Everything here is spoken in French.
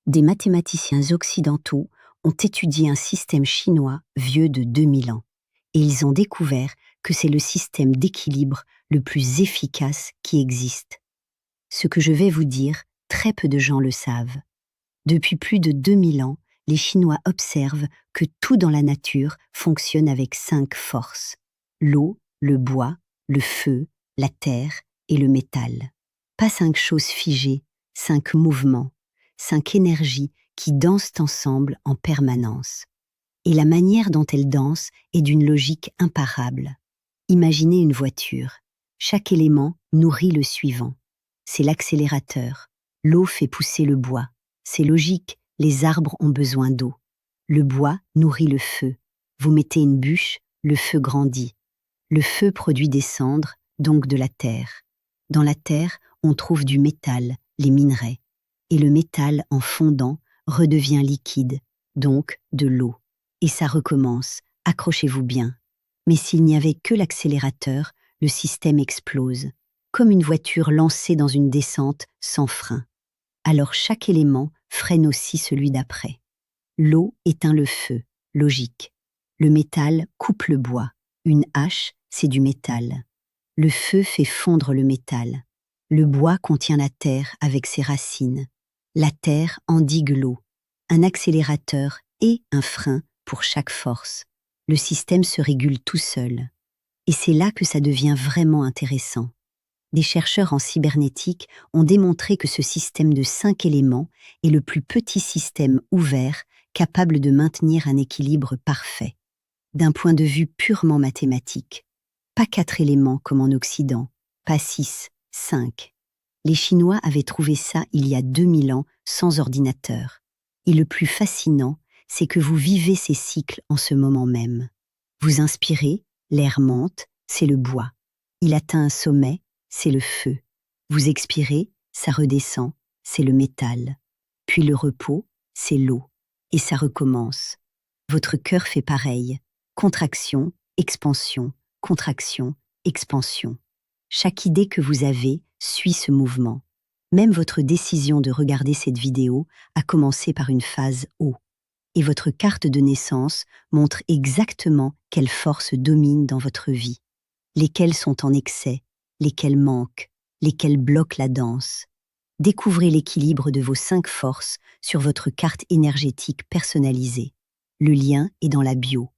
Des mathématiciens occidentaux ont étudié un système chinois vieux de 2000 ans, et ils ont découvert que c'est le système d'équilibre le plus efficace qui existe. Ce que je vais vous dire, très peu de gens le savent. Depuis plus de 2000 ans, les Chinois observent que tout dans la nature fonctionne avec 5 forces: l'eau, le bois, le feu, la terre et le métal. Pas 5 choses figées, 5 mouvements, 5 énergies qui dansent ensemble en permanence. Et la manière dont elles dansent est d'une logique imparable. Imaginez une voiture. Chaque élément nourrit le suivant. C'est l'accélérateur. L'eau fait pousser le bois. C'est logique, les arbres ont besoin d'eau. Le bois nourrit le feu. Vous mettez une bûche, le feu grandit. Le feu produit des cendres, donc de la terre. Dans la terre, on trouve du métal, les minerais. Et le métal, en fondant, redevient liquide, donc de l'eau. Et ça recommence, accrochez-vous bien. Mais s'il n'y avait que l'accélérateur, le système explose, comme une voiture lancée dans une descente sans frein. Alors chaque élément freine aussi celui d'après. L'eau éteint le feu, logique. Le métal coupe le bois. Une hache, c'est du métal. Le feu fait fondre le métal. Le bois contient la terre avec ses racines. La terre endigue l'eau. Un accélérateur et un frein pour chaque force. Le système se régule tout seul. Et c'est là que ça devient vraiment intéressant. Des chercheurs en cybernétique ont démontré que ce système de 5 éléments est le plus petit système ouvert capable de maintenir un équilibre parfait. D'un point de vue purement mathématique. Pas 4 éléments comme en Occident, pas 6, 5. Les Chinois avaient trouvé ça il y a 2000 ans sans ordinateur. Et le plus fascinant, c'est que vous vivez ces cycles en ce moment même. Vous inspirez, l'air monte, c'est le bois. Il atteint un sommet, c'est le feu. Vous expirez, ça redescend, c'est le métal. Puis le repos, c'est l'eau. Et ça recommence. Votre cœur fait pareil. Contraction, expansion, contraction, expansion. Chaque idée que vous avez suit ce mouvement. Même votre décision de regarder cette vidéo a commencé par une phase eau. Et votre carte de naissance montre exactement quelles forces dominent dans votre vie. Lesquelles sont en excès, lesquelles manquent, lesquelles bloquent la danse. Découvrez l'équilibre de vos 5 forces sur votre carte énergétique personnalisée. Le lien est dans la bio.